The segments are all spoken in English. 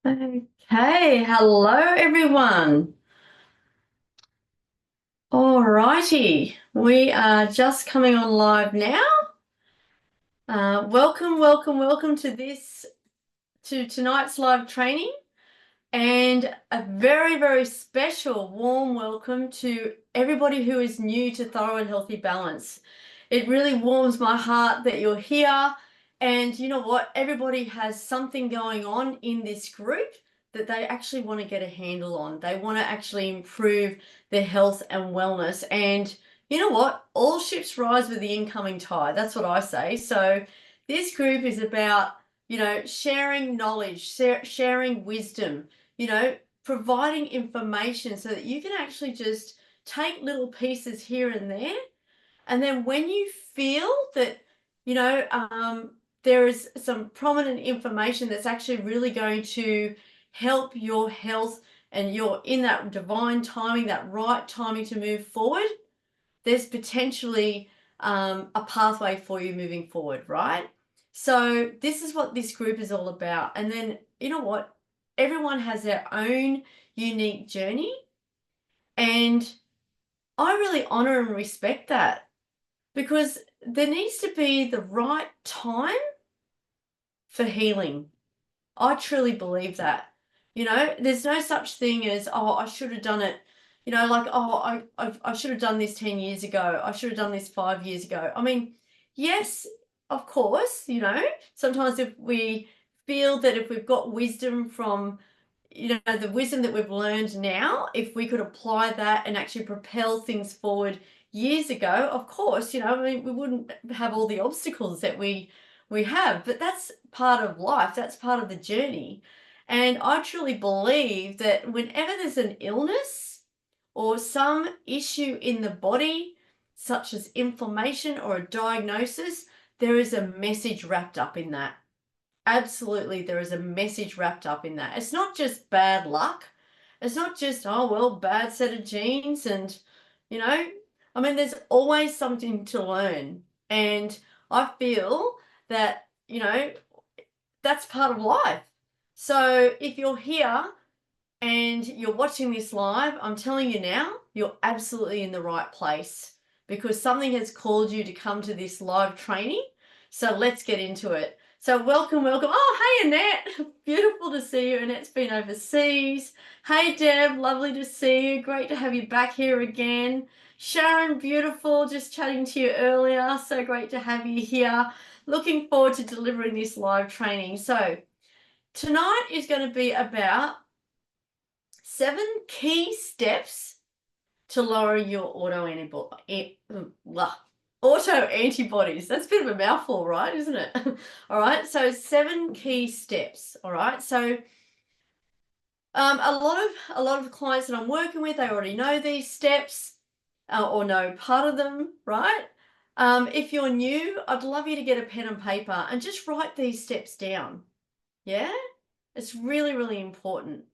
Okay, hello everyone. All righty, we are just coming on live now. Welcome to tonight's live training, and a very special warm welcome to everybody who is new to Thyroid Healthy Balance. It really warms my heart that you're here, and you know what? Everybody has something going on in this group that they actually want to get a handle on. They want to actually improve their health and wellness. And you know what? All ships rise with the incoming tide. That's what I say. So this group is about, sharing knowledge, sharing wisdom, providing information so that you can actually just take little pieces here and there. And then when you feel that, you know, there is some prominent information that's actually really going to help your health, and you're in that divine timing, that right timing to move forward, there's potentially a pathway for you moving forward, right? So this is what this group is all about. And then, you know what? Everyone has their own unique journey, and I really honor and respect that, because there needs to be the right time for healing. I truly believe that. There's no such thing as, oh, I should have done it. Like, oh, I should have done this 10 years ago. I should have done this 5 years ago. I mean, yes, of course, sometimes if we feel that if we've got wisdom from, the wisdom that we've learned now, if we could apply that and actually propel things forward years ago, of course, I mean, we wouldn't have all the obstacles that we have, but that's part of life. That's part of the journey. And I truly believe that whenever there's an illness or some issue in the body, such as inflammation or a diagnosis, there is a message wrapped up in that. Absolutely, there is a message wrapped up in that. It's not just bad luck. It's not just, oh, well, bad set of genes. And, I mean, there's always something to learn. And I feel that, that's part of life. So if you're here and you're watching this live, I'm telling you now, you're absolutely in the right place, because something has called you to come to this live training. So let's get into it. So welcome. Oh, hey, Annette. Beautiful to see you. Annette's been overseas. Hey, Deb. Lovely to see you. Great to have you back here again. Sharon, beautiful. Just chatting to you earlier. So great to have you here. Looking forward to delivering this live training. So tonight is going to be about 7 key steps to lower your autoantibodies. That's a bit of a mouthful, right? Isn't it? All right. So 7 key steps. All right. So a lot of clients that I'm working with, they already know these steps, or know part of them, right? If you're new, I'd love you to get a pen and paper and just write these steps down. Yeah, it's really important,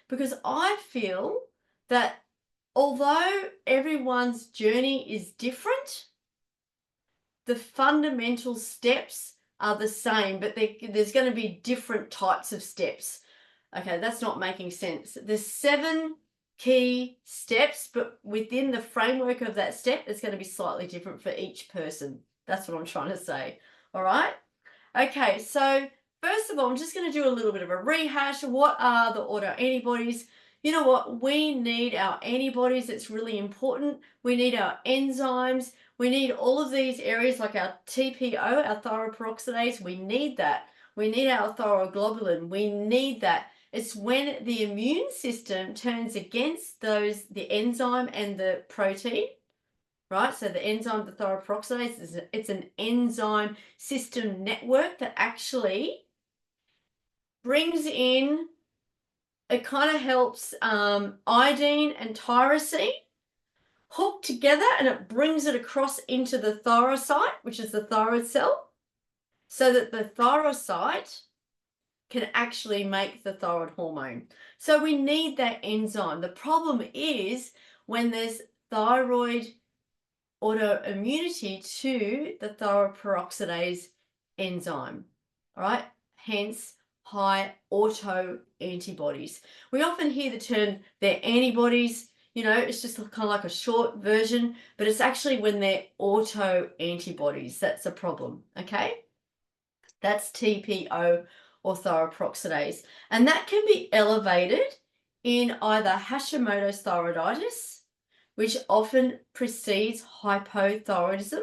because I feel that although everyone's journey is different, the fundamental steps are the same, but there's going to be different types of steps. Okay, that's not making sense. There's 7 key steps, but within the framework of that step, it's going to be slightly different for each person. That's what I'm trying to say. All right. Okay, so first of all, I'm just going to do a little bit of a rehash. What are the autoantibodies? You know what? We need our antibodies. It's really important. We need our enzymes. We need all of these areas, like our TPO, our thyroperoxidase. We need that. We need our thyroglobulin. We need that. It's when the immune system turns against the enzyme and the protein, right? So the enzyme, the thyroperoxidase, it's an enzyme system network that actually brings in, it kind of helps iodine and tyrosine hook together, and it brings it across into the thyrocyte, which is the thyroid cell, so that the thyrocyte can actually make the thyroid hormone. So we need that enzyme. The problem is when there's thyroid autoimmunity to the thyroperoxidase enzyme, all right? Hence high autoantibodies. We often hear the term they're antibodies, you know, it's just kind of like a short version, but it's actually when they're autoantibodies that's a problem, okay? That's TPO or thyroperoxidase. And that can be elevated in either Hashimoto's thyroiditis, which often precedes hypothyroidism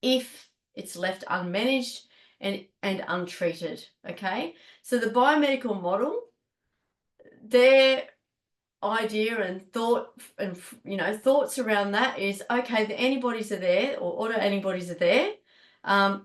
if it's left unmanaged and untreated, okay? So the biomedical model, their idea and thought and, you know, thoughts around that is, okay, the antibodies are there or autoantibodies are there,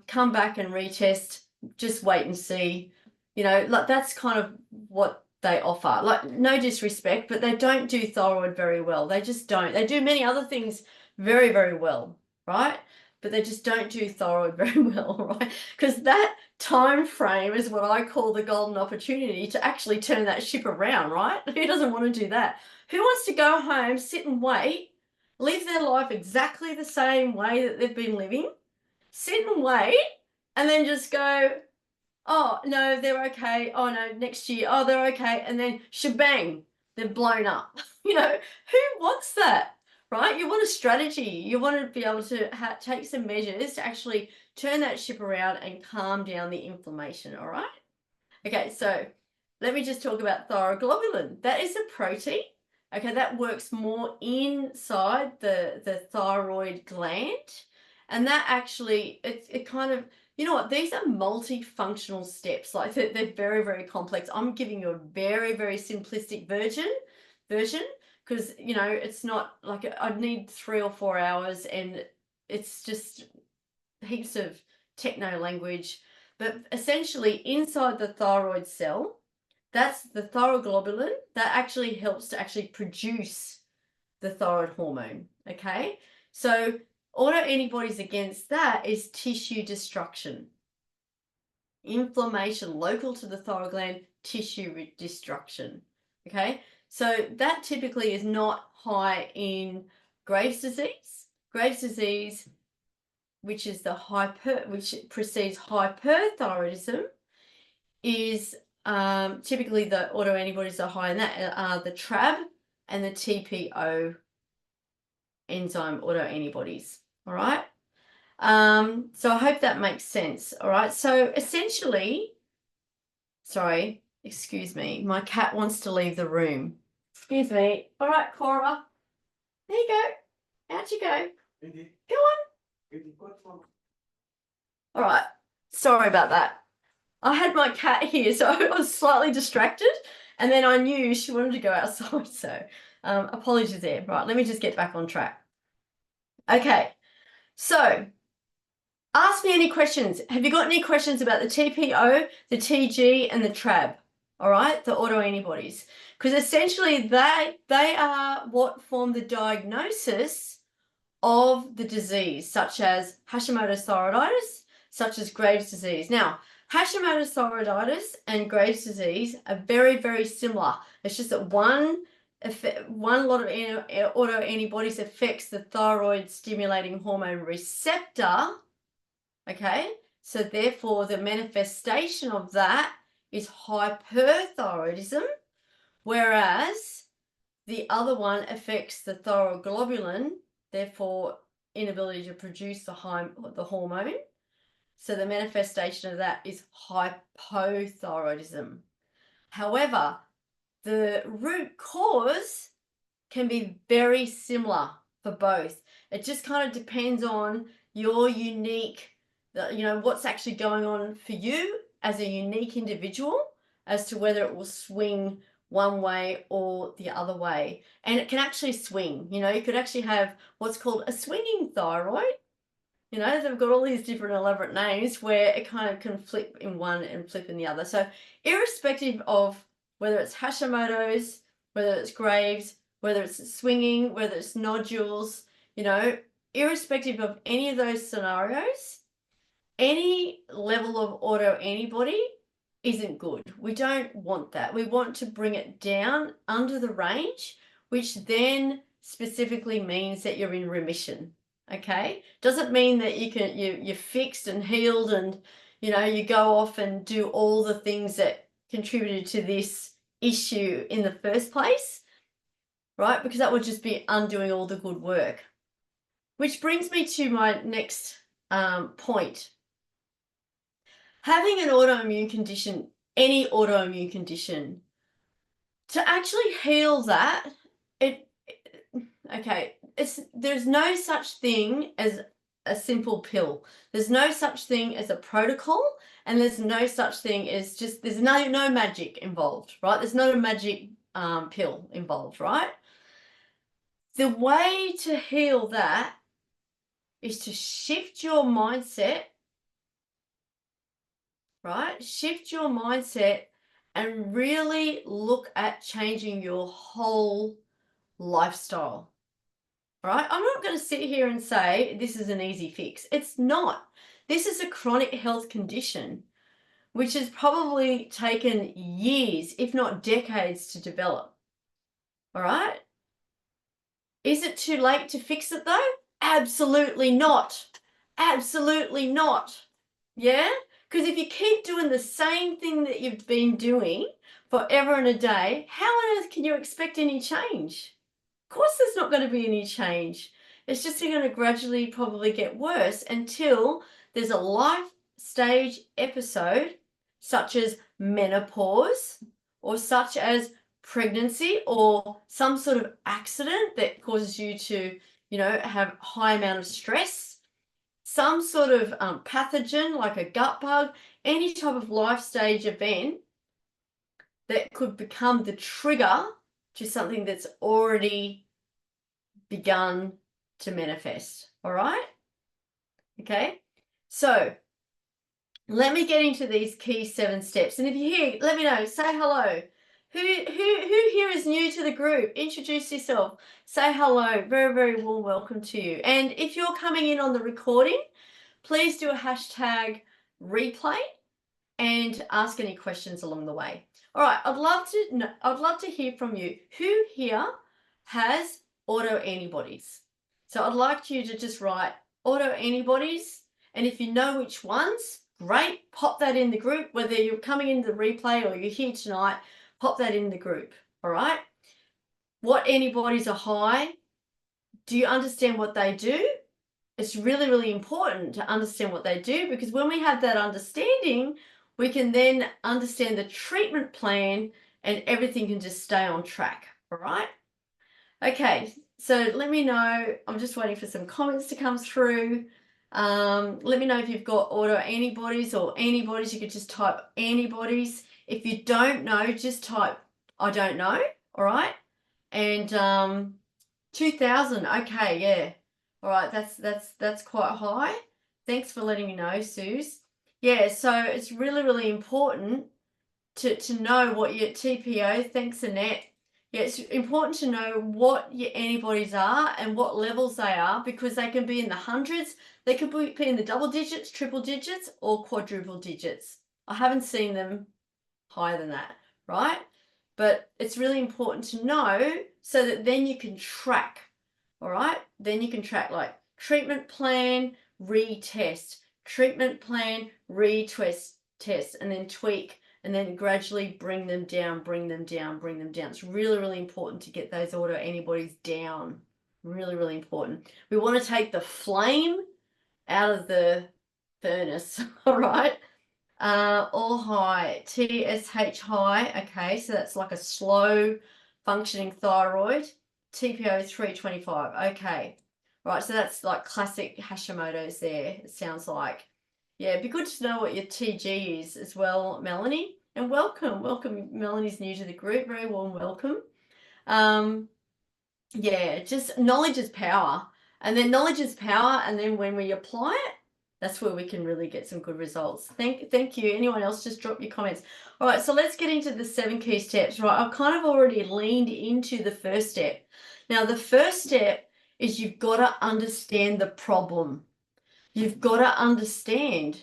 come back and retest, just wait and see, you know, like that's kind of what they offer. Like, no disrespect, but they don't do thyroid very well. They just don't. They do many other things very, very well, right? But they just don't do thyroid very well, right? Because that time frame is what I call the golden opportunity to actually turn that ship around, right? Who doesn't want to do that? Who wants to go home, sit and wait, live their life exactly the same way that they've been living, sit and wait, and then just go, oh, no, they're okay. Oh, no, next year. Oh, they're okay. And then shebang, they're blown up. You know, who wants that, right? You want a strategy. You want to be able to take some measures to actually turn that ship around and calm down the inflammation, all right? Okay, so let me just talk about thyroglobulin. That is a protein, okay, that works more inside the thyroid gland. And that actually, it kind of, you know what, these are multifunctional steps. Like they're very, very complex. I'm giving you a very, very simplistic version, because, you know, it's not like I'd need 3 or 4 hours and it's just heaps of techno language. But essentially inside the thyroid cell, that's the thyroglobulin that actually helps to actually produce the thyroid hormone, okay? So autoantibodies against that is tissue destruction. Inflammation local to the thyroid gland, tissue destruction, okay? So that typically is not high in Graves' disease. Graves' disease, which is which precedes hyperthyroidism, is typically the autoantibodies are high in that, the TRAB and the TPO enzyme autoantibodies, all right? So I hope that makes sense, all right? So essentially, sorry, excuse me, my cat wants to leave the room. Excuse me. All right, Cora, there you go. Out you go. Go on. All right, sorry about that. I had my cat here, so I was slightly distracted, and then I knew she wanted to go outside, so apologies there. Right, let me just get back on track. Okay, so ask me any questions. Have you got any questions about the TPO, the TG, and the TRAB? All right, the autoantibodies, because essentially they are what form the diagnosis of the disease, such as Hashimoto's thyroiditis, such as Graves' disease. Now, Hashimoto's thyroiditis and Graves' disease are very, very similar. It's just that one lot of autoantibodies affects the thyroid stimulating hormone receptor, okay? So therefore, the manifestation of that is hyperthyroidism, whereas the other one affects the thyroglobulin, therefore inability to produce the hormone. So the manifestation of that is hypothyroidism. However, the root cause can be very similar for both. It just kind of depends on your unique, you know, what's actually going on for you as a unique individual as to whether it will swing one way or the other way. And it can actually swing. You know, you could actually have what's called a swinging thyroid. You know, they've got all these different elaborate names where it kind of can flip in one and flip in the other. So irrespective of whether it's Hashimoto's, whether it's Graves', whether it's swinging, whether it's nodules, you know, irrespective of any of those scenarios, any level of autoantibody isn't good. We don't want that. We want to bring it down under the range, which then specifically means that you're in remission. Okay, doesn't mean that you're fixed and healed and, you know, you go off and do all the things that contributed to this issue in the first place, right? Because that would just be undoing all the good work. Which brings me to my next point. Having an autoimmune condition, any autoimmune condition, to actually heal that, there's no such thing as a simple pill. There's no such thing as a protocol, and there's no such thing as there's no magic involved, right? There's no magic pill involved, right? The way to heal that is to shift your mindset, right? Shift your mindset and really look at changing your whole lifestyle, right? I'm not going to sit here and say this is an easy fix. It's not. This is a chronic health condition which has probably taken years, if not decades, to develop, all right? Is it too late to fix it though? Absolutely not. Absolutely not. Yeah? Because if you keep doing the same thing that you've been doing forever and a day, how on earth can you expect any change? Of course there's not going to be any change. It's just going to gradually probably get worse until there's a life stage episode such as menopause or such as pregnancy or some sort of accident that causes you to, have high amount of stress, some sort of pathogen like a gut bug, any type of life stage event that could become the trigger to something that's already begun to manifest. All right? Okay. So let me get into these key 7 steps. And if you're here, let me know. Say hello. Who here is new to the group? Introduce yourself. Say hello. Very, very warm welcome to you. And if you're coming in on the recording, please do a hashtag replay and ask any questions along the way. All right, I'd love to hear from you. Who here has autoantibodies? So I'd like you to just write autoantibodies, and if you know which ones, great, pop that in the group. Whether you're coming into the replay or you're here tonight, pop that in the group. All right. What antibodies are high? Do you understand what they do? It's really, really important to understand what they do, because when we have that understanding, we can then understand the treatment plan and everything can just stay on track. All right. Okay. So let me know. I'm just waiting for some comments to come through. Let me know if you've got autoantibodies or antibodies. You could just type antibodies. If you don't know, just type I don't know. All right. And 2000. Okay, yeah. All right, that's quite high. Thanks for letting me know, Suze. Yeah, so it's really, really important to know what your TPO, thanks Annette. Yeah, it's important to know what your antibodies are and what levels they are, because they can be in the hundreds, they could be in the double digits, triple digits, or quadruple digits. I haven't seen them higher than that, right? But it's really important to know so that then you can track, all right? Then you can track like treatment plan, retest, treatment plan, retest, test, and then tweak, and then gradually bring them down, bring them down, bring them down. It's really, really important to get those autoantibodies down. Really, really important. We want to take the flame out of the furnace, all right? All high, TSH high. Okay, so that's like a slow functioning thyroid. TPO 325. Okay, right. So that's like classic Hashimoto's there. It sounds like. Yeah, it'd be good to know what your TG is as well, Melanie. And welcome. Melanie's new to the group. Very warm welcome. Yeah, just knowledge is power. And then knowledge is power. And then when we apply it, that's where we can really get some good results. Thank you. Anyone else, just drop your comments. All right, so let's get into the 7 key steps. Right, I've kind of already leaned into the first step. Now, the first step is you've got to understand the problem. You've got to understand,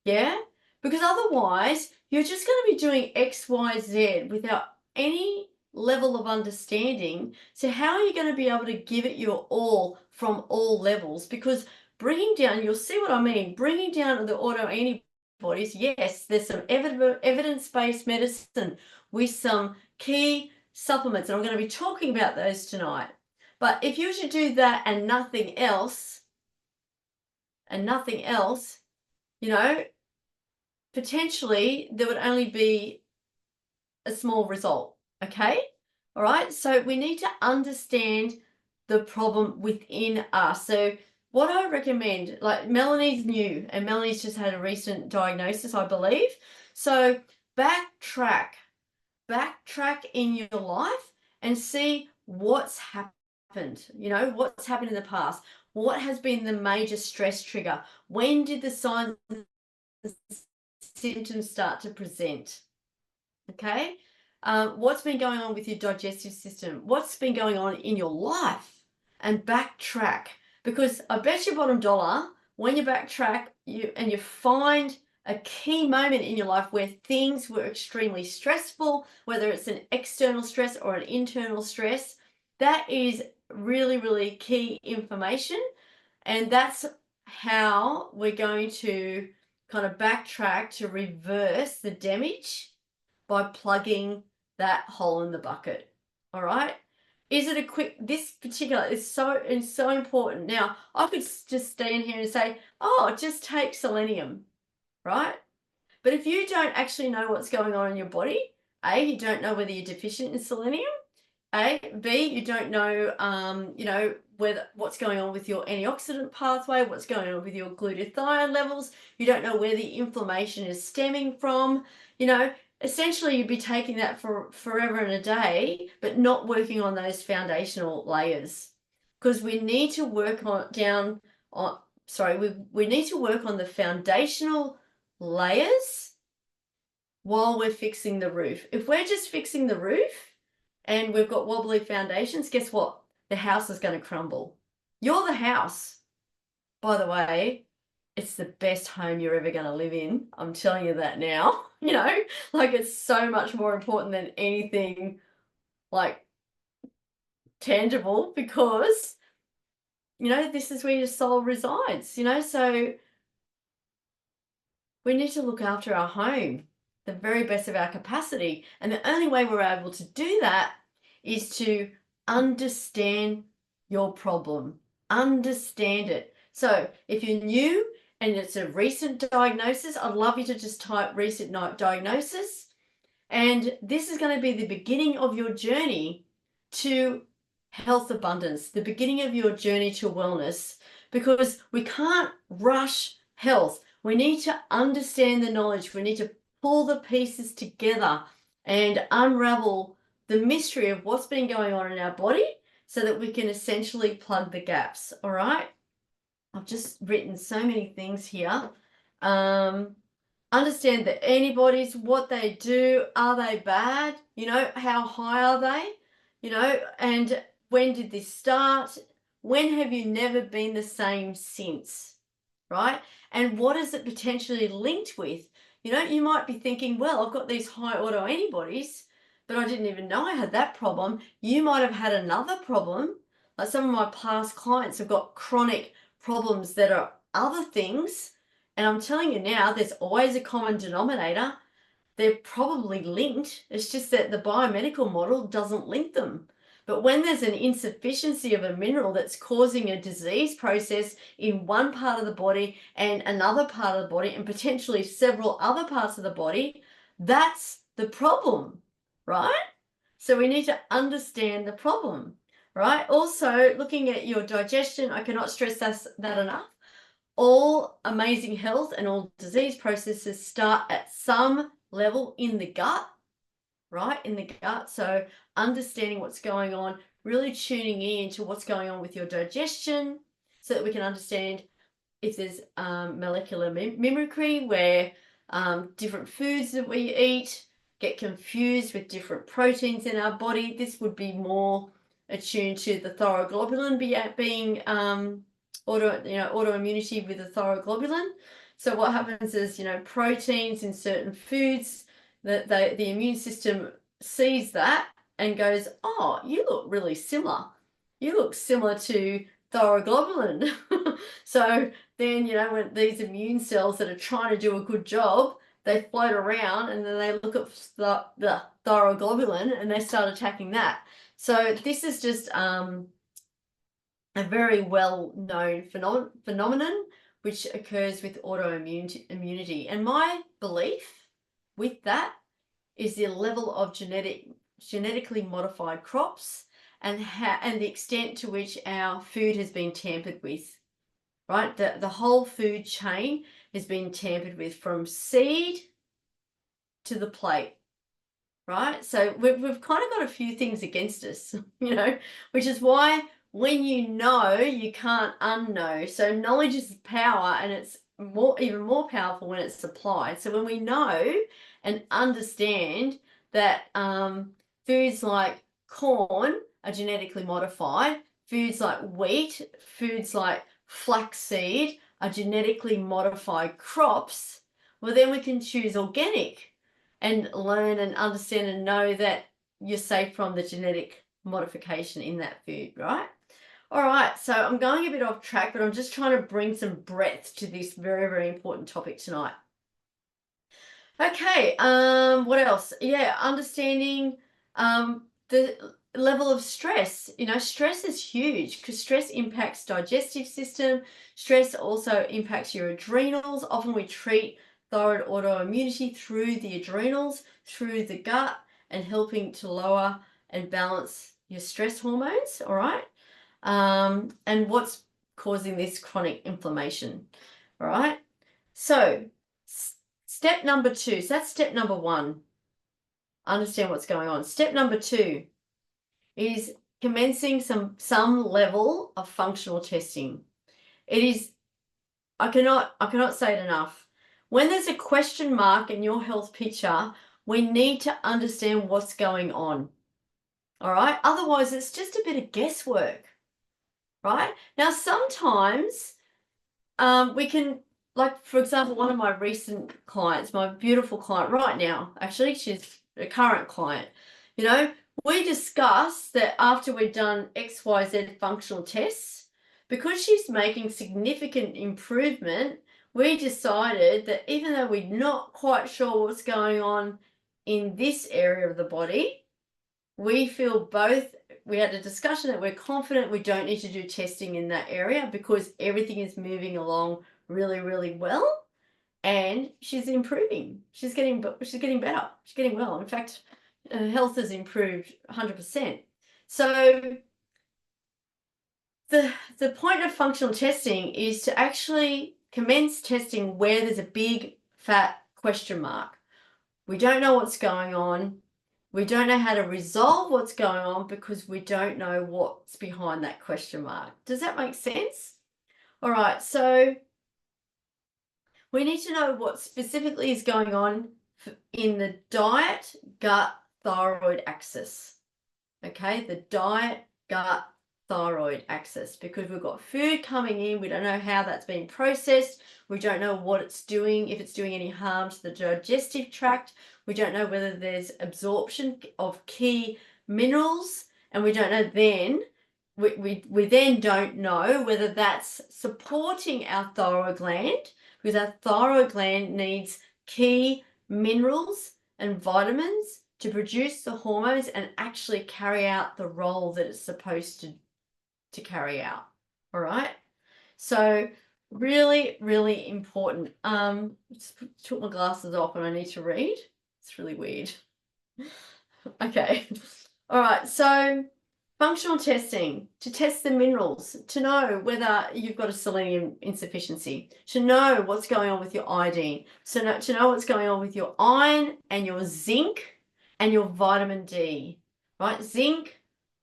yeah? Because otherwise, you're just going to be doing X, Y, Z without any level of understanding. So how are you going to be able to give it your all from all levels? Because bringing down, you'll see what I mean, bringing down the autoantibodies antibodies, yes, there's some evidence-based medicine with some key supplements, and I'm going to be talking about those tonight. But if you were to do that and nothing else, you know, potentially there would only be a small result, okay? All right, so we need to understand the problem within us. So what I recommend, like Melanie's new, and Melanie's just had a recent diagnosis, I believe. So backtrack in your life and see what's happened. You know, what's happened in the past. What has been the major stress trigger? When did the signs and symptoms start to present? Okay, what's been going on with your digestive system? What's been going on in your life? And backtrack, because I bet you bottom dollar, when you backtrack and you find a key moment in your life where things were extremely stressful, whether it's an external stress or an internal stress, that is really, really key information. And that's how we're going to kind of backtrack to reverse the damage by plugging that hole in the bucket. All right. Is it a quick, this particular is so important. Now, I could just stand here and say, oh, just take selenium, right? But if you don't actually know what's going on in your body, A, you don't know whether you're deficient in selenium, B, you don't know, you know, what's going on with your antioxidant pathway, what's going on with your glutathione levels. You don't know where the inflammation is stemming from. You know, essentially you'd be taking that for forever and a day, but not working on those foundational layers. Because we need to work we need to work on the foundational layers while we're fixing the roof. If we're just fixing the roof and we've got wobbly foundations, guess what? The house is going to crumble. You're the house. By the way, it's the best home you're ever going to live in. I'm telling you that now. You know, like it's so much more important than anything like tangible, because, you know, this is where your soul resides, you know, so we need to look after our home, the very best of our capacity. And the only way we're able to do that is to understand your problem, understand it. So if you're new and it's a recent diagnosis, I'd love you to just type recent diagnosis. And this is going to be the beginning of your journey to health abundance, the beginning of your journey to wellness, because we can't rush health. We need to understand the knowledge. We need to pull the pieces together and unravel the mystery of what's been going on in our body so that we can essentially plug the gaps. All right. I've just written so many things here. Understand the antibodies, what they do. Are they bad? You know, how high are they? You know, and when did this start? When have you never been the same since? Right? And what is it potentially linked with? You know, you might be thinking, well, I've got these high autoantibodies, but I didn't even know I had that problem. You might have had another problem. Like some of my past clients have got chronic problems that are other things. And I'm telling you now, there's always a common denominator. They're probably linked. It's just that the biomedical model doesn't link them. But when there's an insufficiency of a mineral that's causing a disease process in one part of the body and another part of the body and potentially several other parts of the body, that's the problem, right? So we need to understand the problem, right? Also, looking at your digestion, I cannot stress that enough. All amazing health and all disease processes start at some level in the gut, right? In the gut. So understanding what's going on, really tuning in to what's going on with your digestion so that we can understand if there's molecular mimicry where different foods that we eat get confused with different proteins in our body. This would be more attuned to the thyroglobulin being autoimmunity with the thyroglobulin. So what happens is, you know, proteins in certain foods, the immune system sees that and goes, oh, you look really similar. You look similar to thyroglobulin. So then, you know, when these immune cells that are trying to do a good job, they float around and then they look at the thyroglobulin and they start attacking that. So this is just a very well-known phenomenon which occurs with autoimmunity. And my belief with that is the level of genetically modified crops and the extent to which our food has been tampered with. Right, the whole food chain has been tampered with from seed to the plate. Right, so we've kind of got a few things against us, you know, which is why when you know, you can't unknow. So knowledge is power, and it's even more powerful when it's applied. So when we know and understand that foods like corn are genetically modified, foods like wheat, foods like flaxseed are genetically modified crops, well, then we can choose organic and learn and understand and know that you're safe from the genetic modification in that food, right? All right, so I'm going a bit off track, but I'm just trying to bring some breadth to this very, very important topic tonight. Okay, what else? Yeah, understanding the level of stress. You know, stress is huge because stress impacts digestive system. Stress also impacts your adrenals. Often we treat thyroid autoimmunity through the adrenals, through the gut, and helping to lower and balance your stress hormones, all right? And what's causing this chronic inflammation, all right? So step number 2, so that's step number 1. Understand what's going on. Step number 2 is commencing some level of functional testing. It is, I cannot say it enough. When there's a question mark in your health picture, we need to understand what's going on. All right? Otherwise, it's just a bit of guesswork. Right? Now, sometimes we can, like, for example, one of my recent clients, my beautiful client right now, actually, she's a current client, you know, we discussed that after we'd done XYZ functional tests, because she's making significant improvement, we decided that even though we're not quite sure what's going on in this area of the body, we had a discussion that we're confident we don't need to do testing in that area because everything is moving along really, really well, and she's improving. She's getting better. She's getting well. In fact, her health has improved 100%. So the point of functional testing is to actually commence testing where there's a big fat question mark. We don't know what's going on. We don't know how to resolve what's going on because we don't know what's behind that question mark. Does that make sense? All right, so we need to know what specifically is going on in the diet, gut, thyroid axis. Okay, the diet, gut, thyroid axis, because we've got food coming in, we don't know how that's being processed, we don't know what it's doing, if it's doing any harm to the digestive tract, we don't know whether there's absorption of key minerals, and we don't know then, we then don't know whether that's supporting our thyroid gland, because our thyroid gland needs key minerals and vitamins to produce the hormones and actually carry out the role that it's supposed to carry out. All right, so really, really important. Just took my glasses off and I need to read. It's really weird. Okay, all right, so functional testing, to test the minerals, to know whether you've got a selenium insufficiency, to know what's going on with your iodine, so to know what's going on with your iron and your zinc and your vitamin D, right? Zinc,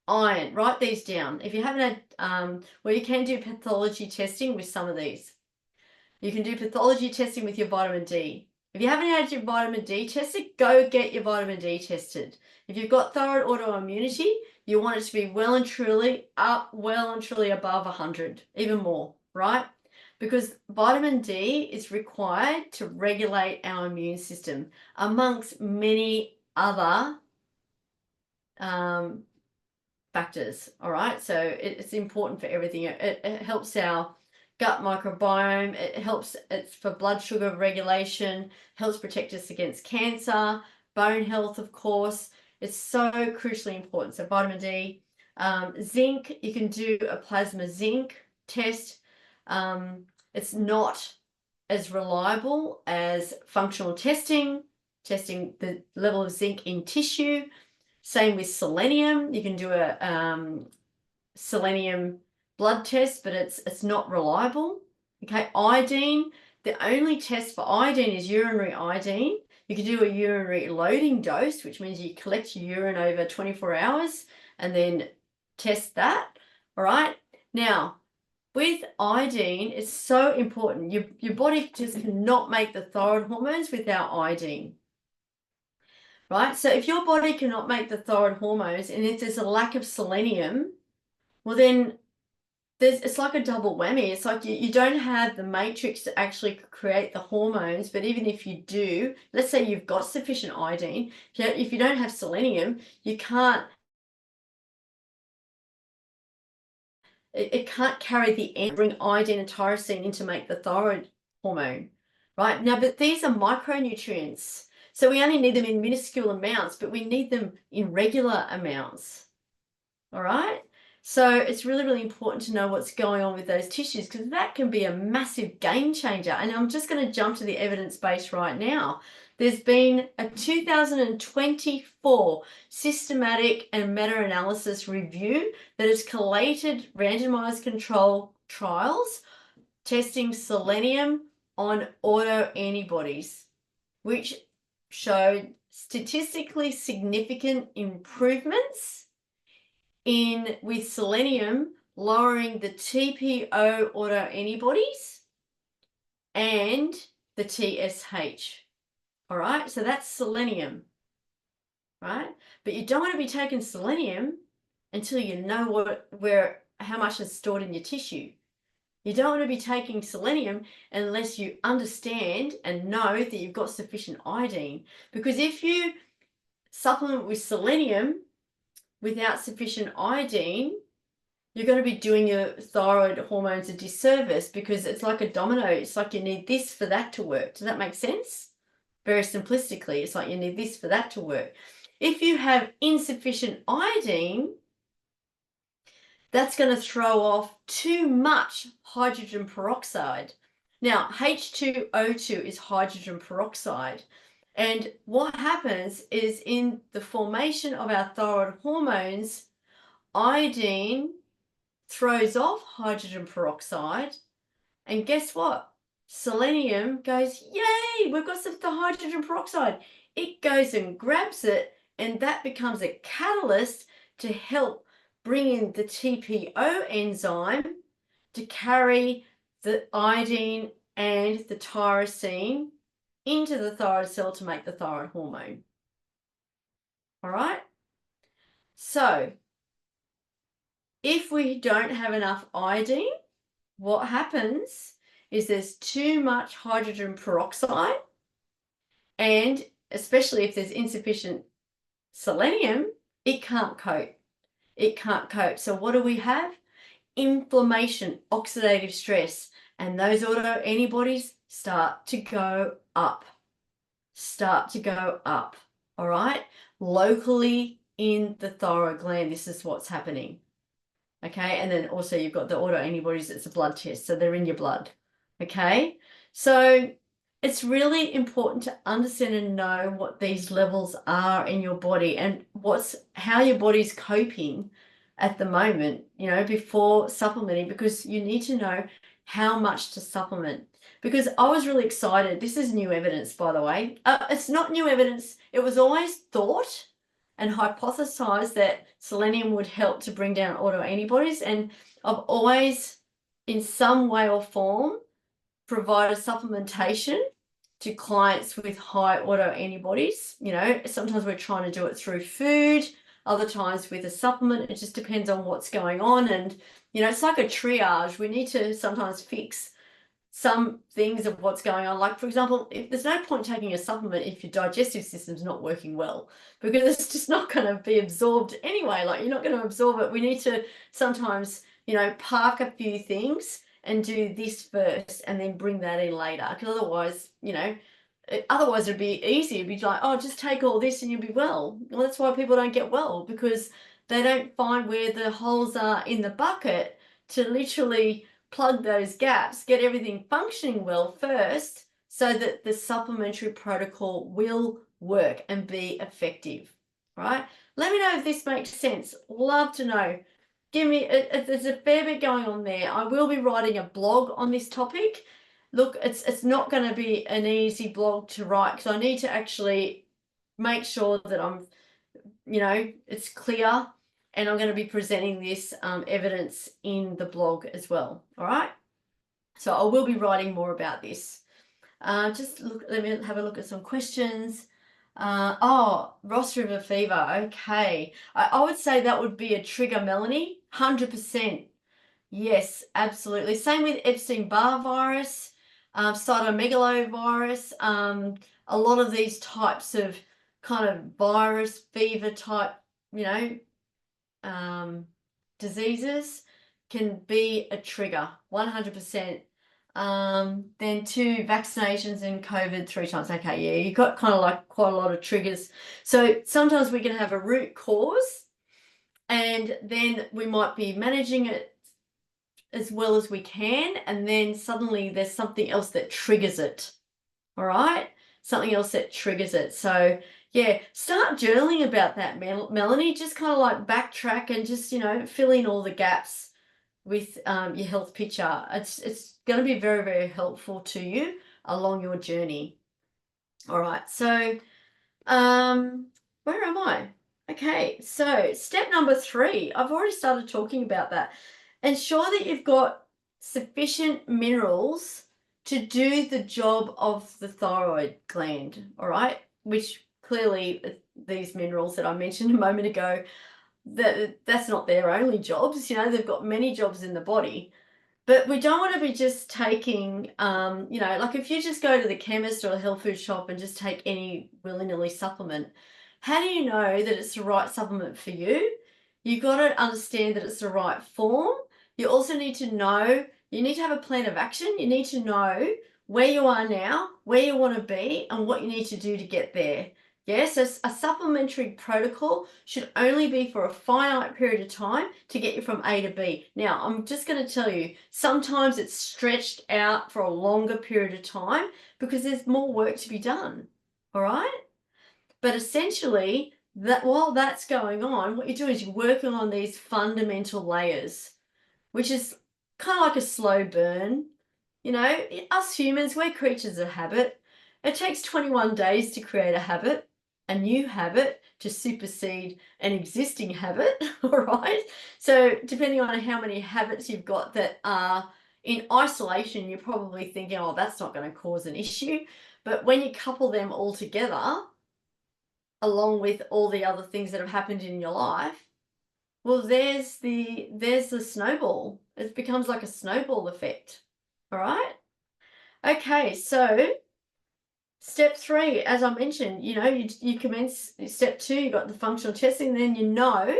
iron, write these down. If you haven't had, well, you can do pathology testing with some of these. You can do pathology testing with your vitamin D. If you haven't had your vitamin D tested, go get your vitamin D tested. If you've got thyroid autoimmunity, you want it to be well and truly above 100, even more, right? Because vitamin D is required to regulate our immune system amongst many other factors, all right? So it's important for everything. It helps our gut microbiome. It helps, it's for blood sugar regulation, helps protect us against cancer, bone health, of course. It's so crucially important. So vitamin D, zinc, you can do a plasma zinc test. It's not as reliable as functional testing the level of zinc in tissue. Same with selenium. You can do a selenium blood test, but it's not reliable. Okay, iodine, the only test for iodine is urinary iodine. You can do a urinary loading dose, which means you collect your urine over 24 hours and then test that. All right. Now, with iodine, it's so important. Your body just cannot make the thyroid hormones without iodine. Right? So if your body cannot make the thyroid hormones and if there's a lack of selenium, well then it's like a double whammy. It's like you don't have the matrix to actually create the hormones, but even if you do, let's say you've got sufficient iodine, if you don't have selenium, you can't, it can't carry the bring iodine and tyrosine in to make the thyroid hormone, right? Now, but these are micronutrients. So we only need them in minuscule amounts, but we need them in regular amounts, all right? So it's really, really important to know what's going on with those tissues because that can be a massive game changer. And I'm just going to jump to the evidence base right now. There's been a 2024 systematic and meta-analysis review that has collated randomized control trials testing selenium on autoantibodies, which showed statistically significant improvements with selenium lowering the TPO autoantibodies and the TSH. All right, so that's selenium, right? But you don't want to be taking selenium until you know how much is stored in your tissue. You don't want to be taking selenium unless you understand and know that you've got sufficient iodine. Because if you supplement with selenium without sufficient iodine, you're going to be doing your thyroid hormones a disservice because it's like a domino. It's like you need this for that to work. Does that make sense? Very simplistically, it's like you need this for that to work. If you have insufficient iodine, that's going to throw off too much hydrogen peroxide. Now, H2O2 is hydrogen peroxide. And what happens is in the formation of our thyroid hormones, iodine throws off hydrogen peroxide. And guess what? Selenium goes, yay, we've got some hydrogen peroxide. It goes and grabs it, and that becomes a catalyst to help bring in the TPO enzyme to carry the iodine and the tyrosine into the thyroid cell to make the thyroid hormone. All right? So, if we don't have enough iodine, what happens is there's too much hydrogen peroxide, and especially if there's insufficient selenium, it can't cope. It can't cope. So what do we have? Inflammation, oxidative stress, and those autoantibodies start to go up. All right? Locally in the thyroid gland, this is what's happening. Okay, and then also you've got the autoantibodies, it's a blood test, so they're in your blood. Okay, so it's really important to understand and know what these levels are in your body and how your body's coping at the moment, you know, before supplementing, because you need to know how much to supplement. Because I was really excited. This is new evidence, by the way. It's not new evidence. It was always thought and hypothesized that selenium would help to bring down autoantibodies. And I've always, in some way or form, provided supplementation to clients with high autoantibodies. You know, sometimes we're trying to do it through food, other times with a supplement. It just depends on what's going on. And, you know, it's like a triage. We need to sometimes fix some things of what's going on. Like, for example, there's no point taking a supplement if your digestive system's not working well, because it's just not going to be absorbed anyway. Like, you're not going to absorb it. We need to sometimes, you know, park a few things and do this first and then bring that in later. Because otherwise, you know, otherwise it'd be easy. It'd be like, oh, just take all this and you'll be well. Well, that's why people don't get well, because they don't find where the holes are in the bucket to literally plug those gaps, get everything functioning well first, so that the supplementary protocol will work and be effective, right? Let me know if this makes sense. Love to know. Give me, there's a fair bit going on there. I will be writing a blog on this topic. Look, it's not going to be an easy blog to write, because I need to actually make sure that I'm, you know, it's clear, and I'm going to be presenting this evidence in the blog as well. All right. So I will be writing more about this. Just look, let me have a look at some questions. Oh, Ross River fever. Okay. I would say that would be a trigger, Melanie. 100%. Yes, absolutely. Same with Epstein-Barr virus, cytomegalovirus, a lot of these types of kind of virus, fever type, you know, diseases can be a trigger, 100%. Then 2 vaccinations and COVID 3 times. Okay, yeah, you've got kind of like quite a lot of triggers. So sometimes we can have a root cause, and then we might be managing it as well as we can, and then suddenly there's something else that triggers it. All right, something else that triggers it. So yeah, start journaling about that, Melanie. Just kind of like backtrack and just, you know, fill in all the gaps with your health picture. It's going to be very, very helpful to you along your journey. All right, so where am I? Okay, so step number 3, I've already started talking about that. Ensure that you've got sufficient minerals to do the job of the thyroid gland, all right? Which clearly these minerals that I mentioned a moment ago, that's not their only jobs. You know, they've got many jobs in the body. But we don't want to be just taking, you know, like if you just go to the chemist or a health food shop and just take any willy-nilly supplement, how do you know that it's the right supplement for you? You've got to understand that it's the right form. You also need to know, you need to have a plan of action. You need to know where you are now, where you want to be, and what you need to do to get there. Yes, a supplementary protocol should only be for a finite period of time to get you from A to B. Now, I'm just going to tell you, sometimes it's stretched out for a longer period of time because there's more work to be done. All right? But essentially, that while that's going on, what you're doing is you're working on these fundamental layers, which is kind of like a slow burn. You know, us humans, we're creatures of habit. It takes 21 days to create a habit, a new habit to supersede an existing habit, all right? So depending on how many habits you've got that are in isolation, you're probably thinking, oh, that's not going to cause an issue. But when you couple them all together, along with all the other things that have happened in your life, well, there's the snowball. It becomes like a snowball effect, all right? Okay, so step 3, as I mentioned, you know, you commence step 2, you got the functional testing, then you know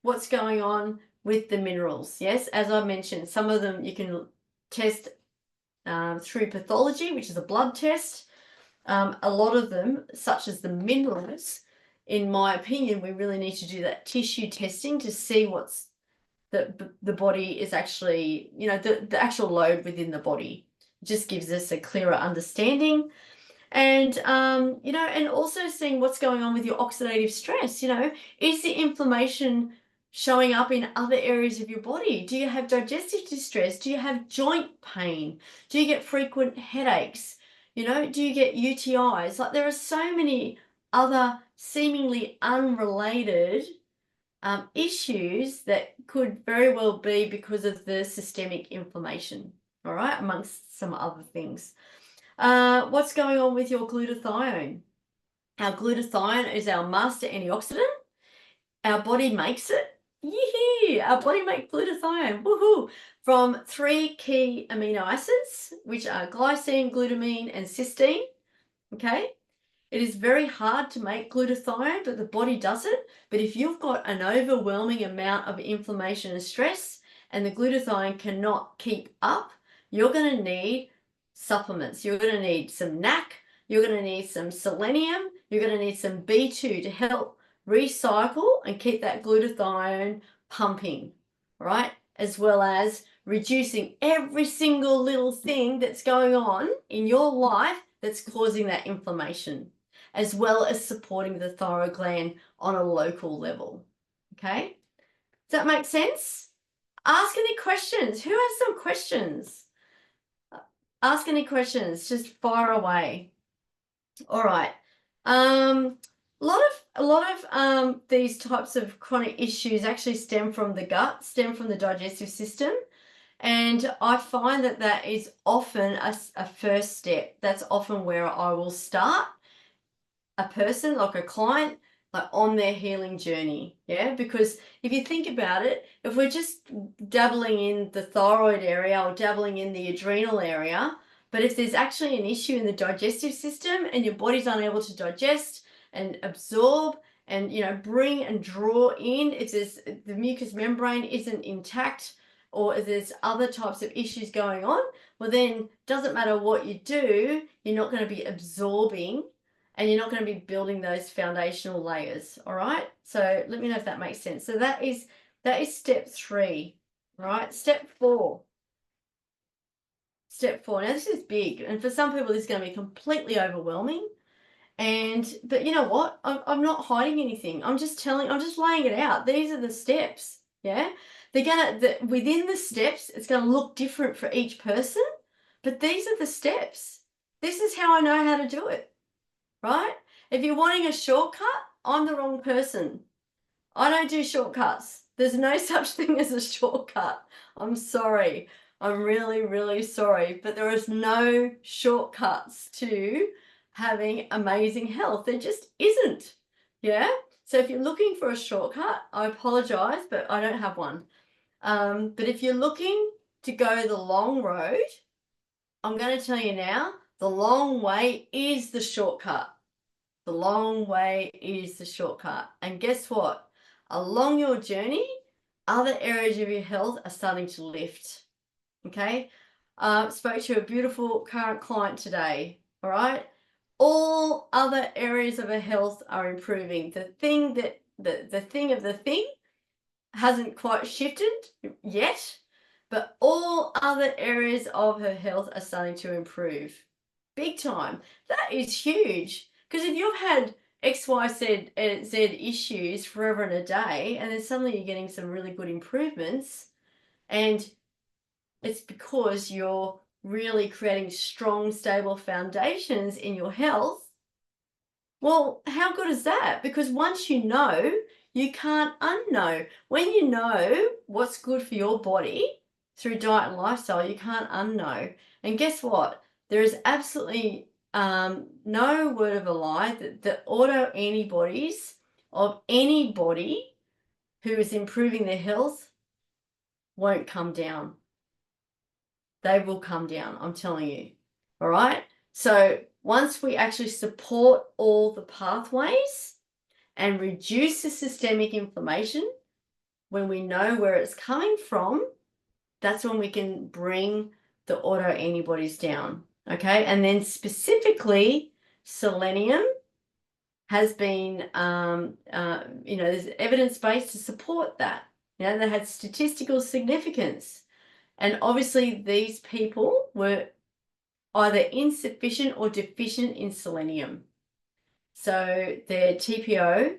what's going on with the minerals. Yes, as I mentioned, some of them you can test through pathology, which is a blood test. A lot of them, such as the minerals, in my opinion, we really need to do that tissue testing to see what's the body is actually, you know, the actual load within the body. It just gives us a clearer understanding. And, you know, and also seeing what's going on with your oxidative stress. You know, is the inflammation showing up in other areas of your body? Do you have digestive distress? Do you have joint pain? Do you get frequent headaches? You know, do you get UTIs? Like, there are so many other seemingly unrelated issues that could very well be because of the systemic inflammation, all right, amongst some other things. What's going on with your glutathione? Our glutathione is our master antioxidant. Our body makes it. Yee! Our body makes glutathione, woohoo, from 3 key amino acids, which are glycine, glutamine, and cysteine. Okay? It is very hard to make glutathione, but the body does it. But if you've got an overwhelming amount of inflammation and stress, and the glutathione cannot keep up, you're going to need supplements. You're going to need some NAC, you're going to need some selenium, you're going to need some B2 to help recycle and keep that glutathione pumping, right? As well as reducing every single little thing that's going on in your life that's causing that inflammation, as well as supporting the thyroid gland on a local level. Okay? Does that make sense? Ask any questions. Who has some questions? Ask any questions. Just fire away. All right. A lot of these types of chronic issues actually stem from the gut, stem from the digestive system. And I find that that is often a first step. That's often where I will start a person, like a client, like on their healing journey. Yeah, because if you think about it, if we're just dabbling in the thyroid area or dabbling in the adrenal area, but if there's actually an issue in the digestive system and your body's unable to digest and absorb and, you know, bring and draw in, if there's the mucous membrane isn't intact, or if there's other types of issues going on, well then doesn't matter what you do, you're not going to be absorbing and you're not going to be building those foundational layers. All right, so let me know if that makes sense. So that is step 3. Right, step 4. Step 4. Now this is big, and for some people this is going to be completely overwhelming. But you know what? I'm not hiding anything. I'm just laying it out. These are the steps. Yeah, within the steps, it's going to look different for each person, but these are the steps. This is how I know how to do it. Right? If you're wanting a shortcut, I'm the wrong person. I don't do shortcuts. There's no such thing as a shortcut. I'm sorry. I'm really, really sorry. But there is no shortcuts to having amazing health. There just isn't. Yeah? So if you're looking for a shortcut, I apologize, but I don't have one. But if you're looking to go the long road, I'm going to tell you now, the long way is the shortcut. The long way is the shortcut. And guess what? Along your journey, other areas of your health are starting to lift. Okay? Spoke to a beautiful current client today. All right? All other areas of her health are improving. The thing of the thing hasn't quite shifted yet, but all other areas of her health are starting to improve. Big time. That is huge. Because if you've had X, Y, Z issues forever and a day, and then suddenly you're getting some really good improvements, and it's because you're really creating strong, stable foundations in your health, well, how good is that? Because once you know, you can't unknow. When you know what's good for your body through diet and lifestyle, you can't unknow. And guess what? There is absolutely no word of a lie that the autoantibodies of anybody who is improving their health won't come down. They will come down, I'm telling you. All right? So once we actually support all the pathways and reduce the systemic inflammation, when we know where it's coming from, that's when we can bring the autoantibodies down. Okay, and then specifically selenium has been, there's evidence base to support that. You know, that had statistical significance. And obviously these people were either insufficient or deficient in selenium. So their TPO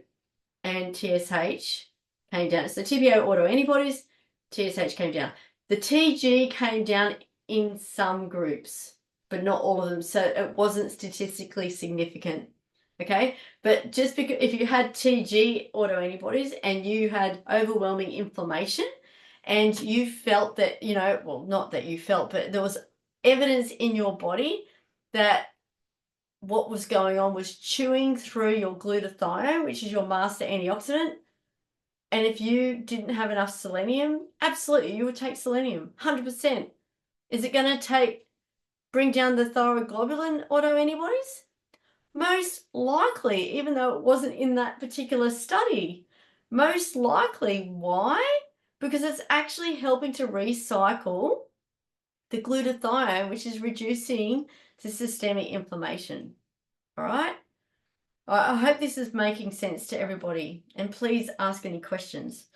and TSH came down. So TPO autoantibodies, TSH came down. The TG came down in some groups, but not all of them. So it wasn't statistically significant. Okay, but just because if you had TG autoantibodies and you had overwhelming inflammation and you felt that, you know, well, not that you felt, but there was evidence in your body that what was going on was chewing through your glutathione, which is your master antioxidant. And if you didn't have enough selenium, absolutely, you would take selenium, 100%. Is it going to bring down the thyroglobulin autoantibodies? Most likely, even though it wasn't in that particular study. Most likely. Why? Because it's actually helping to recycle the glutathione, which is reducing the systemic inflammation. All right. I hope this is making sense to everybody, and please ask any questions.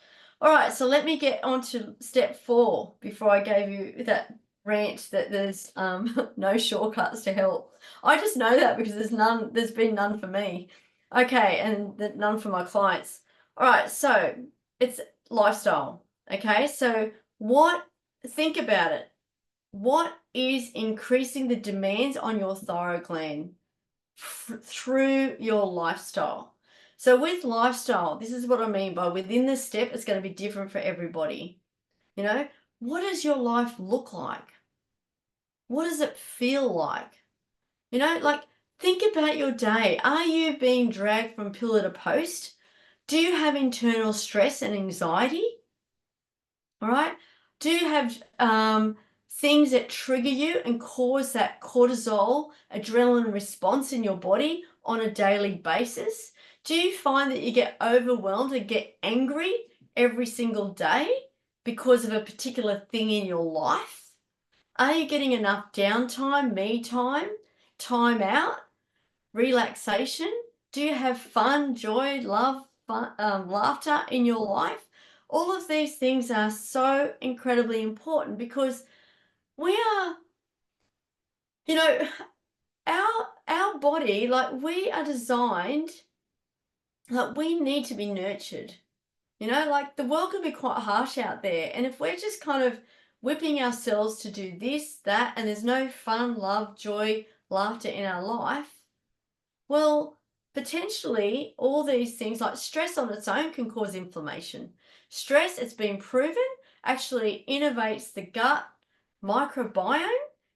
All right, so let me get on to step 4 before I gave you that rant that there's no shortcuts to health. I just know that because there's been none for me. Okay, and none for my clients. All right, so it's lifestyle. Okay, so think about it. What is increasing the demands on your thyroid gland through your lifestyle? So with lifestyle, this is what I mean by within the step, it's going to be different for everybody. You know, what does your life look like? What does it feel like? You know, like think about your day. Are you being dragged from pillar to post? Do you have internal stress and anxiety? All right. Do you have things that trigger you and cause that cortisol, adrenaline response in your body on a daily basis? Do you find that you get overwhelmed and get angry every single day because of a particular thing in your life? Are you getting enough downtime, me time, time out, relaxation? Do you have fun, joy, love, laughter in your life? All of these things are so incredibly important because we are, you know, our body, like we are designed, like we need to be nurtured. You know, like the world can be quite harsh out there. And if we're just kind of whipping ourselves to do this, that, and there's no fun, love, joy, laughter in our life, well, potentially all these things like stress on its own can cause inflammation. Stress, it's been proven, actually innervates the gut microbiome,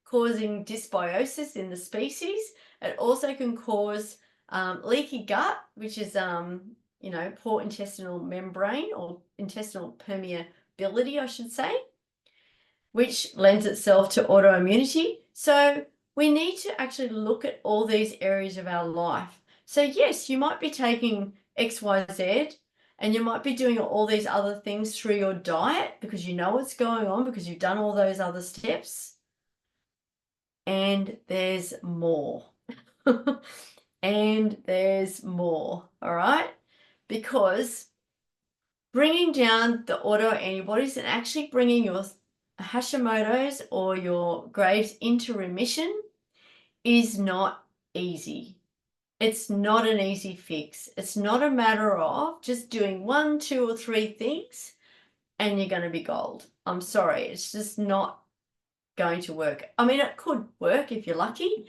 causing dysbiosis in the species. It also can cause leaky gut, which is, poor intestinal membrane or intestinal permeability, I should say, which lends itself to autoimmunity. So we need to actually look at all these areas of our life. So yes, you might be taking XYZ and you might be doing all these other things through your diet because you know what's going on because you've done all those other steps. And there's more. And there's more, all right? Because bringing down the autoantibodies and actually bringing your Hashimoto's or your Graves into remission is not easy. It's not an easy fix. It's not a matter of just doing 1, 2, or 3 things and you're going to be gold. I'm sorry, it's just not going to work. I mean, it could work if you're lucky.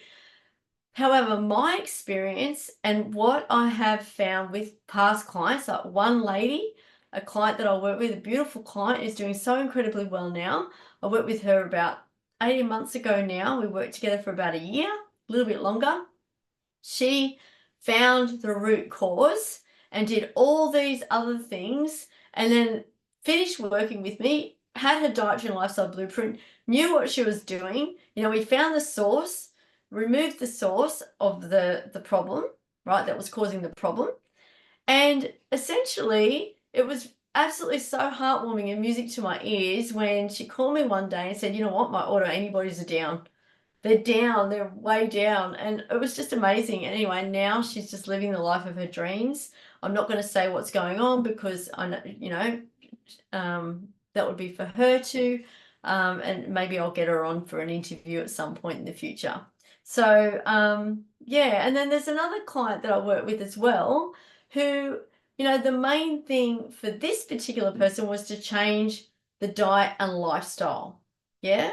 However, my experience and what I have found with past clients, like one lady, a client that I work with, a beautiful client, is doing so incredibly well now. I worked with her about 18 months ago now. We worked together for about a year, a little bit longer. She found the root cause and did all these other things and then finished working with me, had her dietary and lifestyle blueprint, knew what she was doing. You know, we found the source, removed the source of the problem, right, that was causing the problem. And essentially, it was absolutely so heartwarming and music to my ears when she called me one day and said, you know what, my autoantibodies are down. They're down, they're way down. And it was just amazing. Anyway, now she's just living the life of her dreams. I'm not going to say what's going on because I know, that would be for her to, and maybe I'll get her on for an interview at some point in the future. So, yeah, and then there's another client that I work with as well who, the main thing for this particular person was to change the diet and lifestyle. Yeah.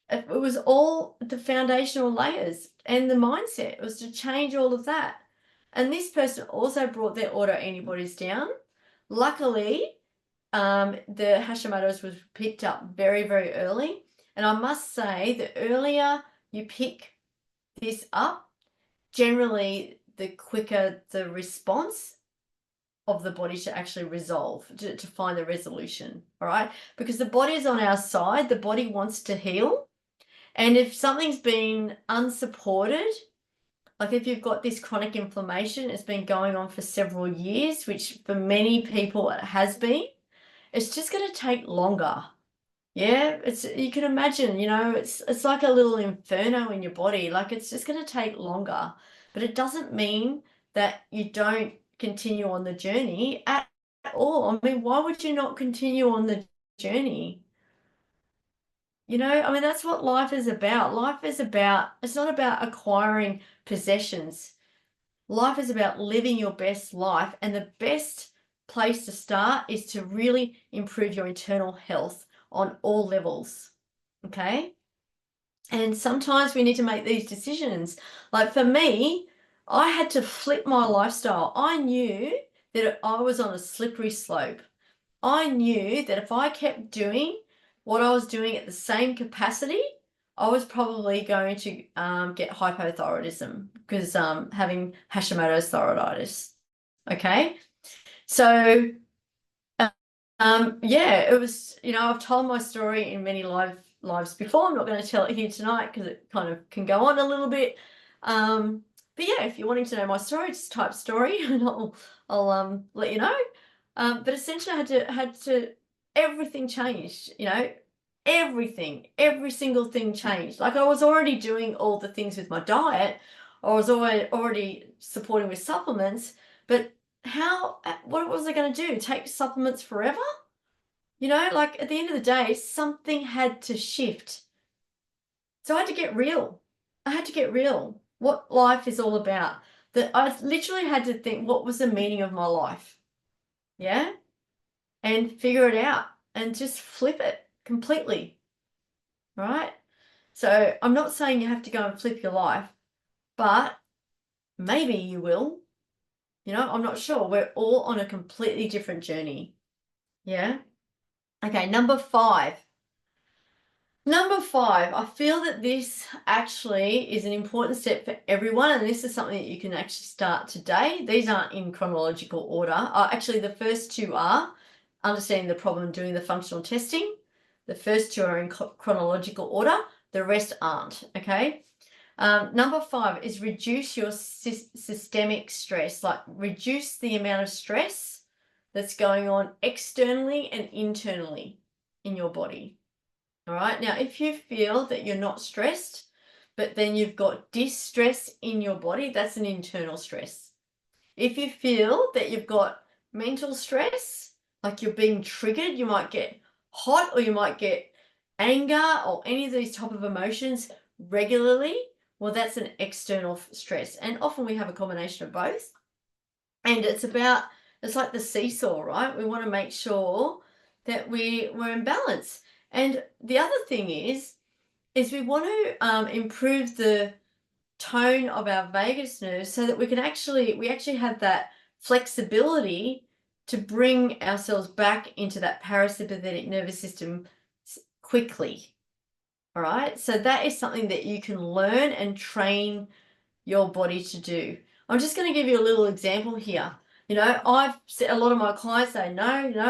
It was all the foundational layers and the mindset. It was to change all of that. And this person also brought their autoantibodies down. Luckily, the Hashimoto's was picked up very, very early. And I must say, the earlier you pick this up, generally the quicker the response of the body to actually resolve, to find the resolution, all right? Because the body is on our side, the body wants to heal. And if something's been unsupported, like if you've got this chronic inflammation, it's been going on for several years, which for many people it has been, it's just going to take longer. Yeah, you can imagine, it's like a little inferno in your body. Like it's just going to take longer, but it doesn't mean that you don't continue on the journey at all. I mean, why would you not continue on the journey? I mean, that's what life is about. It's not about acquiring possessions. Life is about living your best life, and the best place to start is to really improve your internal health on all levels. Okay? And sometimes we need to make these decisions. Like for me, I had to flip my lifestyle. I knew that I was on a slippery slope. I knew that if I kept doing what I was doing at the same capacity, I was probably going to get hypothyroidism because having Hashimoto's thyroiditis. Okay, so yeah, it was. I've told my story in many lives before. I'm not going to tell it here tonight because it kind of can go on a little bit. But yeah, if you're wanting to know my story, just type story and I'll let you know. But essentially, I had to everything changed. Every single thing changed. Like I was already doing all the things with my diet. I was already supporting with supplements, but what was I going to do? Take supplements forever? Like at the end of the day, something had to shift. So I had to get real. I had to get real. What life is all about. That I literally had to think, what was the meaning of my life? Yeah? And figure it out and just flip it completely. Right? So I'm not saying you have to go and flip your life, but maybe you will. I'm not sure. We're all on a completely different journey. Yeah? Okay, number 5. Number 5, I feel that this actually is an important step for everyone, and this is something that you can actually start today. These aren't in chronological order. Actually, the first 2 are understanding the problem, doing the functional testing. The first 2 are in chronological order. The rest aren't, okay? Number 5 is reduce your systemic stress, like reduce the amount of stress that's going on externally and internally in your body. All right. Now, if you feel that you're not stressed, but then you've got distress in your body, that's an internal stress. If you feel that you've got mental stress, like you're being triggered, you might get hot or you might get anger or any of these type of emotions regularly, well, that's an external stress. And often we have a combination of both. And it's like the seesaw, right? We want to make sure that we're in balance. And the other thing is we want to improve the tone of our vagus nerve so that we actually have that flexibility to bring ourselves back into that parasympathetic nervous system quickly. All right. So that is something that you can learn and train your body to do. I'm just going to give you a little example here. I've said a lot of my clients say, no,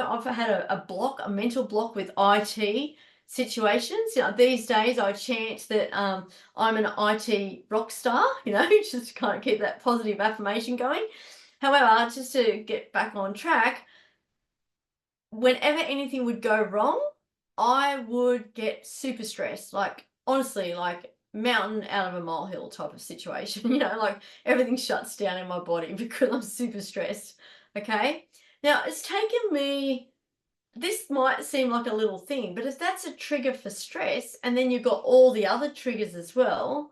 I've had a mental block with IT situations. These days I chant that I'm an IT rock star, just to kind of keep that positive affirmation going. However, just to get back on track, whenever anything would go wrong, I would get super stressed. Like, honestly, like mountain out of a molehill type of situation, like everything shuts down in my body because I'm super stressed. Okay. Now, it's taken me, this might seem like a little thing, but if that's a trigger for stress and then you've got all the other triggers as well,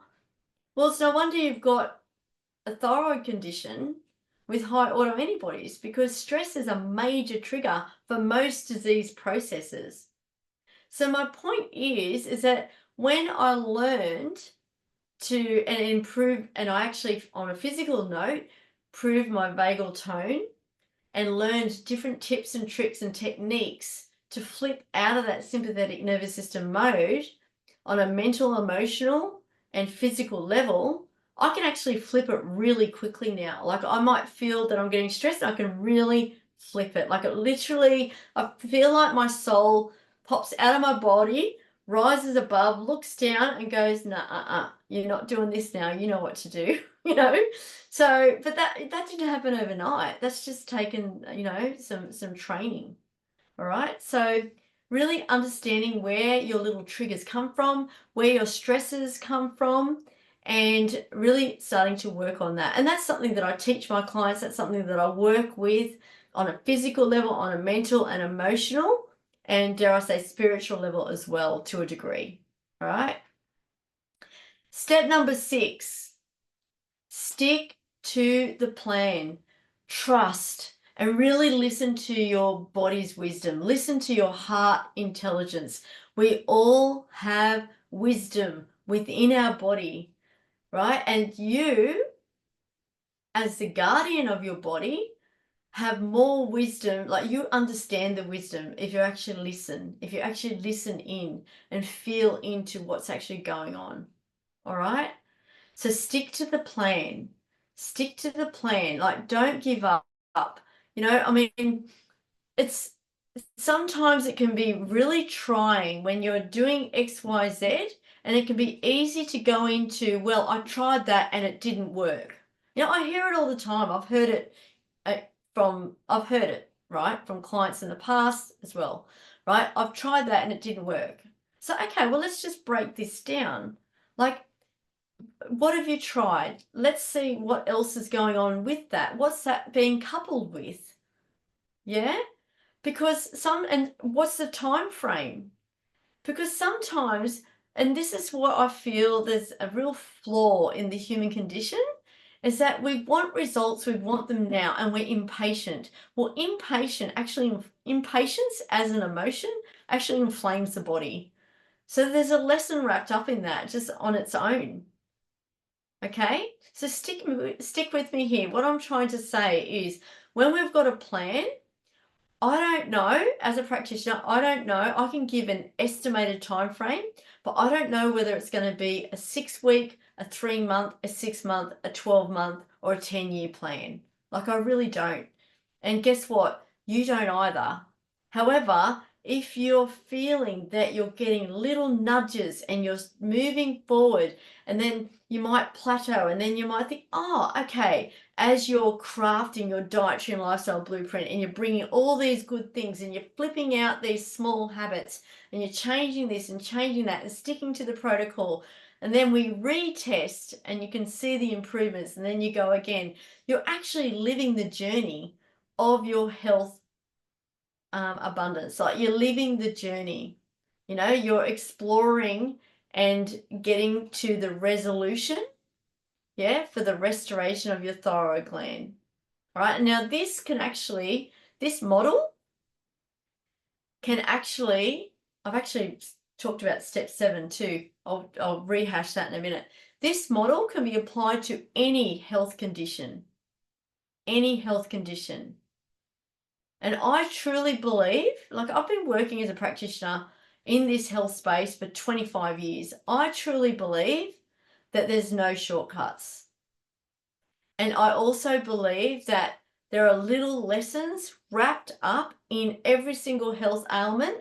it's no wonder you've got a thyroid condition with high autoantibodies because stress is a major trigger for most disease processes. So my point is that when I learned to improve, and I actually, on a physical note, improved my vagal tone and learned different tips and tricks and techniques to flip out of that sympathetic nervous system mode on a mental, emotional, and physical level, I can actually flip it really quickly now. Like I might feel that I'm getting stressed, I can really flip it. Like it literally, I feel like my soul pops out of my body, rises above, looks down and goes, nah, you're not doing this now. You know what to do, So, but that didn't happen overnight. That's just taken, some training. All right. So really understanding where your little triggers come from, where your stresses come from, and really starting to work on that. And that's something that I teach my clients. That's something that I work with on a physical level, on a mental and emotional, and dare I say spiritual level as well, to a degree. All right. Step number 6, stick to the plan. Trust and really listen to your body's wisdom. Listen to your heart intelligence. We all have wisdom within our body, right? And you, as the guardian of your body, have more wisdom. Like, you understand the wisdom if you actually listen in and feel into what's actually going on. All right. So stick to the plan. Stick to the plan. Like, don't give up. I mean, it's sometimes it can be really trying when you're doing X, Y, Z, and it can be easy to go into, well, I tried that and it didn't work. I hear it all the time. I've heard it right, from clients in the past as well, right? I've tried that and it didn't work. So, okay, well, let's just break this down. Like, what have you tried? Let's see what else is going on with that. What's that being coupled with? Yeah? And what's the time frame? Because sometimes, and this is what I feel there's a real flaw in the human condition, is that we want results, we want them now, and we're impatient. Well, impatience as an emotion actually inflames the body. So there's a lesson wrapped up in that just on its own. Okay, so stick with me here. What I'm trying to say is, when we've got a plan, I don't know, as a practitioner, I don't know. I can give an estimated time frame, but I don't know whether it's going to be a 6-week, a 3-month, a 6-month, a 12-month, or a 10-year plan. Like, I really don't. And guess what? You don't either. However, if you're feeling that you're getting little nudges and you're moving forward, and then you might plateau, and then you might think, oh, okay, as you're crafting your dietary and lifestyle blueprint and you're bringing all these good things and you're flipping out these small habits and you're changing this and changing that and sticking to the protocol, and then we retest and you can see the improvements, and then you go again, you're actually living the journey of your health abundance. Like, you're living the journey, you're exploring and getting to the resolution, for the restoration of your thyroid gland. All right, now this model can actually, I've actually talked about step 7 too. I'll rehash that in a minute. This model can be applied to any health condition. Any health condition. And I truly believe, like, I've been working as a practitioner in this health space for 25 years. I truly believe that there's no shortcuts. And I also believe that there are little lessons wrapped up in every single health ailment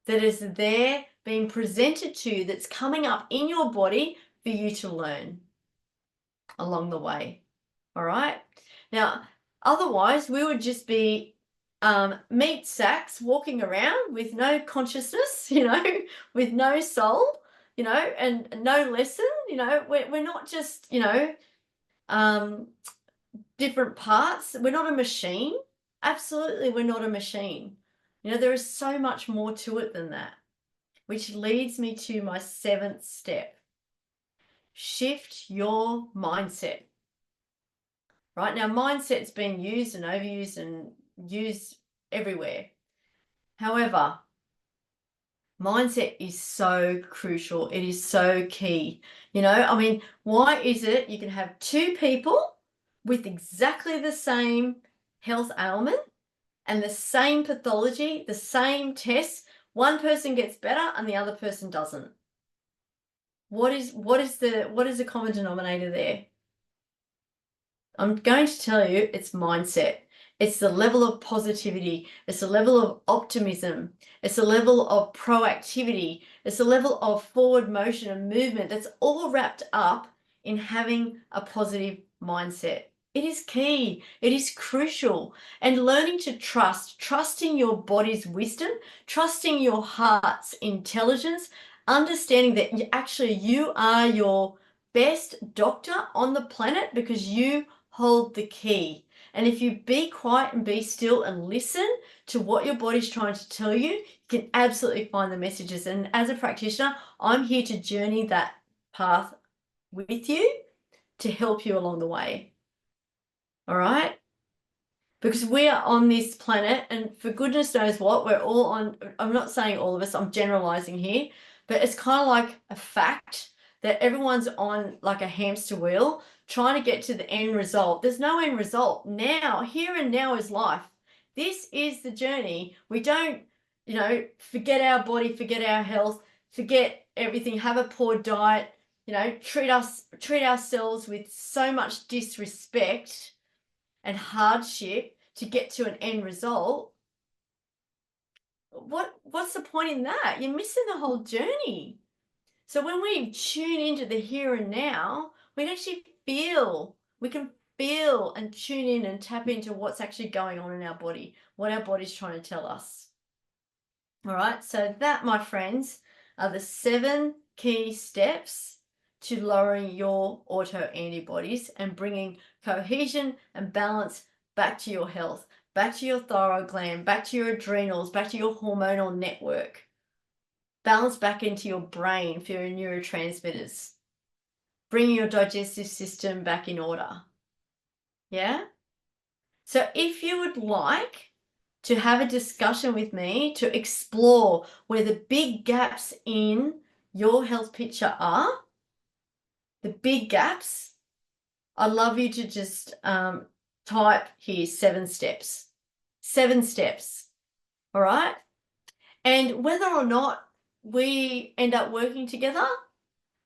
that is there being presented to you, that's coming up in your body for you to learn along the way. All right. Now, otherwise, we would just be meat sacks walking around with no consciousness, with no soul, and no lesson. We're not just, different parts. We're not a machine. Absolutely, we're not a machine. There is so much more to it than that, which leads me to my 7th step. Shift your mindset. Right now, mindset's been used and overused and used everywhere. However, mindset is so crucial. It is so key. Why is it you can have 2 people with exactly the same health ailment and the same pathology, the same tests? One person gets better and the other person doesn't. What is the common denominator there? I'm going to tell you, it's mindset. It's the level of positivity. It's the level of optimism. It's the level of proactivity. It's the level of forward motion and movement. That's all wrapped up in having a positive mindset. It is key. It is crucial. And learning to trusting your body's wisdom, trusting your heart's intelligence, understanding that actually you are your best doctor on the planet because you hold the key. And if you be quiet and be still and listen to what your body's trying to tell you, you can absolutely find the messages. And as a practitioner, I'm here to journey that path with you to help you along the way. All right? Because we are on this planet, and for goodness knows what, we're all on, I'm not saying all of us, I'm generalizing here, but it's kind of like a fact that everyone's on like a hamster wheel trying to get to the end result. There's no end result. Now, here and now is life. This is the journey. We don't, forget our body, forget our health, forget everything, have a poor diet, treat ourselves with so much disrespect and hardship to get to an end result. What's the point in that? You're missing the whole journey. So when we tune into the here and now, we can actually feel and tune in and tap into what's actually going on in our body, what our body's trying to tell us. All right, so that, my friends, are the 7 key steps to lowering your autoantibodies and bringing cohesion and balance back to your health, back to your thyroid gland, back to your adrenals, back to your hormonal network, balance back into your brain for your neurotransmitters, bringing your digestive system back in order. Yeah? So if you would like to have a discussion with me to explore where the big gaps in your health picture are, the big gaps, I'd love you to just type here 7 steps. 7 steps. All right? And whether or not we end up working together,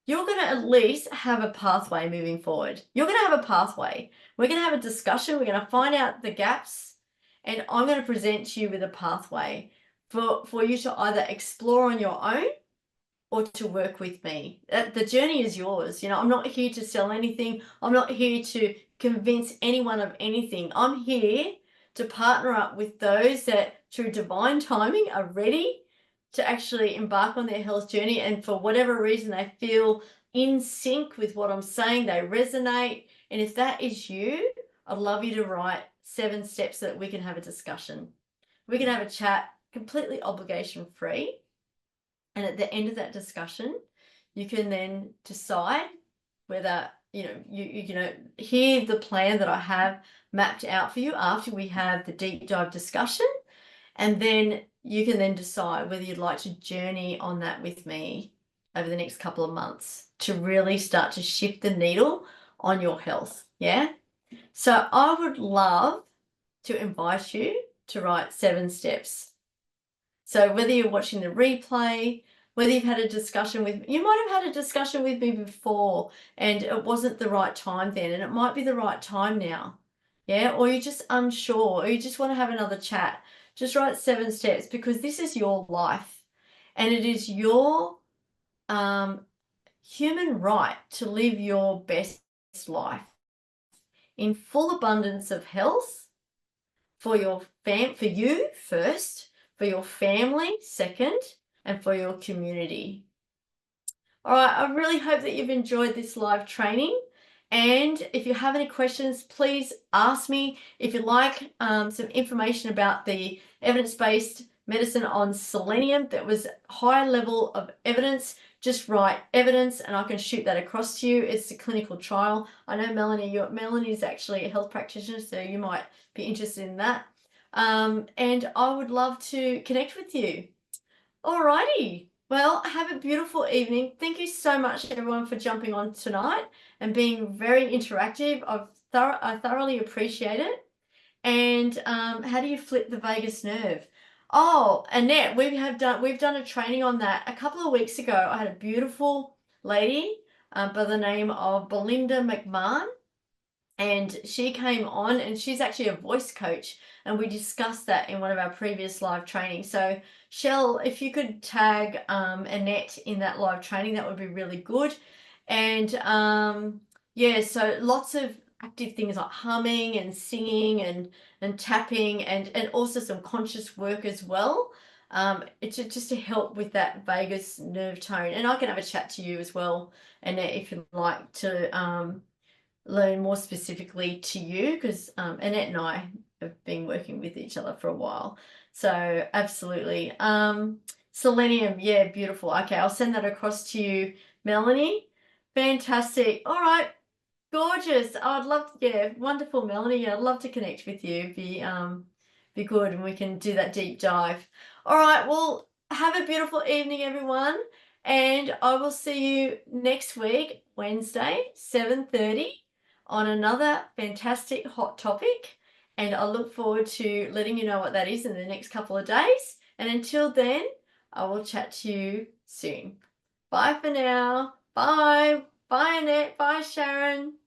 you're going to at least have a pathway moving forward. You're going to have a pathway. We're going to have a discussion. We're going to find out the gaps, and I'm going to present to you with a pathway for you to either explore on your own or to work with me. The journey is yours. I'm not here to sell anything. I'm not here to convince anyone of anything. I'm here to partner up with those that, through divine timing, are ready to actually embark on their health journey, and for whatever reason they feel in sync with what I'm saying, they resonate. And if that is you, I'd love you to write 7 steps so that we can have a discussion. We can have a chat, completely obligation free. And at the end of that discussion, you can then decide whether, you hear the plan that I have mapped out for you after we have the deep dive discussion. And then you can then decide whether you'd like to journey on that with me over the next couple of months to really start to shift the needle on your health. Yeah. So I would love to invite you to write 7 steps. So whether you're watching the replay, whether you've had a discussion with me, you might have had a discussion with me before and it wasn't the right time then, and it might be the right time now. Yeah. Or you're just unsure, or you just want to have another chat. Just write 7 steps, because this is your life and it is your human right to live your best life in full abundance of health for you first, for your family second, and for your community. All right, I really hope that you've enjoyed this live training. And if you have any questions, please ask me. If you'd like some information about the evidence-based medicine on selenium that was high level of evidence, just write evidence and I can shoot that across to you. It's a clinical trial. I know Melanie is actually a health practitioner, so you might be interested in that. And I would love to connect with you. Alrighty. Well, have a beautiful evening. Thank you so much, everyone, for jumping on tonight and being very interactive. I thoroughly appreciate it. And how do you flip the vagus nerve? Oh, Annette, we've done a training on that a couple of weeks ago. I had a beautiful lady by the name of Belinda McMahon, and she came on, and she's actually a voice coach, and we discussed that in one of our previous live trainings. So Shell, if you could tag Annette in that live training, that would be really good. And yeah, so lots of active things like humming and singing and tapping and also some conscious work as well. It's just to help with that vagus nerve tone. And I can have a chat to you as well, Annette, if you'd like to learn more specifically to you, because Annette and I have been working with each other for a while. So absolutely. Selenium, yeah, beautiful. Okay, I'll send that across to you, Melanie. Fantastic. All right, gorgeous. I'd love to, yeah, wonderful, Melanie. I'd love to connect with you. Be good, and we can do that deep dive. All right, well, have a beautiful evening, everyone, and I will see you next week, Wednesday, 7:30, on another fantastic hot topic. And I look forward to letting you know what that is in the next couple of days. And until then, I will chat to you soon. Bye for now. Bye. Bye, Annette. Bye, Sharon.